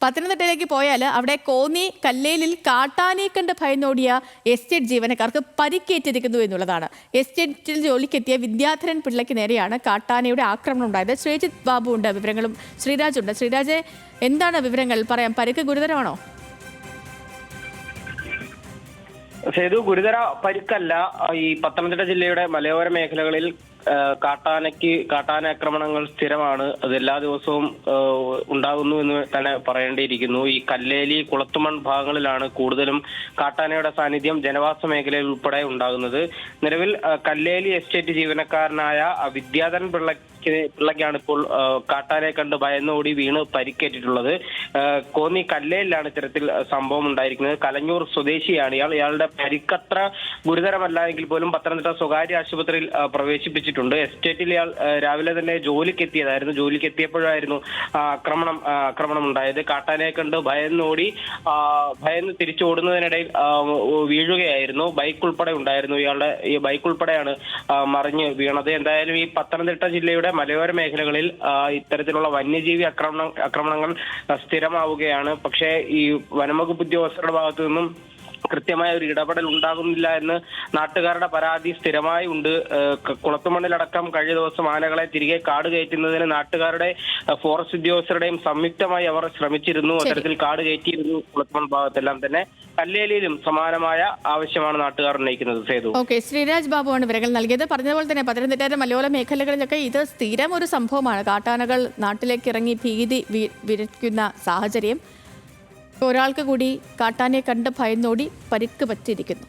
പത്തനംതിട്ടയിലേക്ക് പോയാൽ അവിടെ കോന്നി കല്ലേലിൽ കാട്ടാനെ കണ്ട് ഭയന്നോടിയ എസ്റ്റേറ്റ് ജീവനക്കാർക്ക് പരിക്കേറ്റിരിക്കുന്നു എന്നുള്ളതാണ്. എസ്റ്റേറ്റിൽ ജോലിക്കെത്തിയ വിദ്യാധരൻ പിള്ളയ്ക്ക് നേരെയാണ് കാട്ടാനയുടെ ആക്രമണം ഉണ്ടായത്. ശ്രീജിത്ത് ബാബു ഉണ്ട്, വിവരങ്ങളും ശ്രീരാജ് ഉണ്ട്. ശ്രീരാജ്, എന്താണ് വിവരങ്ങൾ? പറയാം, പരിക്ക് ഗുരുതരമാണോ? സേതു, ഗുരുതര പരിക്കല്ല. ഈ പത്തനംതിട്ട ജില്ലയുടെ മലയോര മേഖലകളിൽ കാട്ടാനാക്രമണങ്ങൾ സ്ഥിരമാണ്. അത് എല്ലാ ദിവസവും ഉണ്ടാകുന്നു എന്ന് തന്നെ പറയേണ്ടിയിരിക്കുന്നു. ഈ കല്ലേലി, കുളത്തുമൺ ഭാഗങ്ങളിലാണ് കൂടുതലും കാട്ടാനയുടെ സാന്നിധ്യം ജനവാസ മേഖലയിൽ ഉൾപ്പെടെ ഉണ്ടാകുന്നത്. നിലവിൽ കല്ലേലി എസ്റ്റേറ്റ് ജീവനക്കാരനായ വിദ്യാധരൻ പിള്ളയ്ക്കാണ് ഇപ്പോൾ കാട്ടാനെ കണ്ട് ഭയന്നോടി വീണ് പരിക്കേറ്റിട്ടുള്ളത്. കോന്നി കല്ലേലിലാണ് ഇത്തരത്തിൽ സംഭവം ഉണ്ടായിരിക്കുന്നത്. കലഞ്ഞൂർ സ്വദേശിയാണ് ഇയാളുടെ പരിക്കത്ര ഗുരുതരമല്ല എങ്കിൽ പോലും പത്തനംതിട്ട സ്വകാര്യ ആശുപത്രിയിൽ പ്രവേശിപ്പിച്ചിട്ടുണ്ട്. എസ്റ്റേറ്റിൽ ഇയാൾ രാവിലെ തന്നെ ജോലിക്കെത്തിയതായിരുന്നു. ജോലിക്കെത്തിയപ്പോഴായിരുന്നു ആക്രമണം ഉണ്ടായത്. കാട്ടാനെ കണ്ട് ഭയന്ന് തിരിച്ചോടുന്നതിനിടയിൽ വീഴുകയായിരുന്നു. ബൈക്ക് ഉൾപ്പെടെ ഉണ്ടായിരുന്നു. ഈ ബൈക്ക് ഉൾപ്പെടെയാണ് മറിഞ്ഞ് വീണത്. എന്തായാലും ഈ പത്തനംതിട്ട ജില്ലയുടെ മലയോര മേഖലകളിൽ ഇത്തരത്തിലുള്ള വന്യജീവി ആക്രമണങ്ങൾ സ്ഥിരമാവുകയാണ്. പക്ഷേ ഈ വനംവകുപ്പ് ഉദ്യോഗസ്ഥരുടെ ഭാഗത്തു നിന്നും കൃത്യമായ ഒരു ഇടപെടൽ ഉണ്ടാകുന്നില്ല എന്ന് നാട്ടുകാരുടെ പരാതി സ്ഥിരമായി ഉണ്ട്. കുളത്തുമണ്ണിലടക്കം കഴിഞ്ഞ ദിവസം ആനകളെ തിരികെ കാട് കയറ്റുന്നതിന് നാട്ടുകാരുടെ ഫോറസ്റ്റ് ഉദ്യോഗസ്ഥരുടെയും സംയുക്തമായി അവർ ശ്രമിച്ചിരുന്നു. അത്തരത്തിൽ കാട് കയറ്റിയിരുന്നു കുളത്തുമൺ ഭാഗത്തെല്ലാം തന്നെ. കല്ലേലിയിലും സമാനമായ ആവശ്യമാണ് നാട്ടുകാർ ഉന്നയിക്കുന്നത്. സേതു, ഓക്കെ, ശ്രീരാജ് ബാബുവാണ് വിവരങ്ങൾ നൽകിയത്. പറഞ്ഞതുപോലെ തന്നെ പത്തനംതിട്ടയുടെ മലയോര മേഖലകളിലൊക്കെ ഇത് സ്ഥിരം ഒരു സംഭവമാണ്. കാട്ടാനകൾ നാട്ടിലേക്ക് ഇറങ്ങി ഭീതി വിരയ്ക്കുന്ന സാഹചര്യം. ഒരാൾക്ക് കൂടി കാട്ടാനെ കണ്ട് ഭയന്നോടി പരിക്ക് പറ്റിയിരിക്കുന്നു.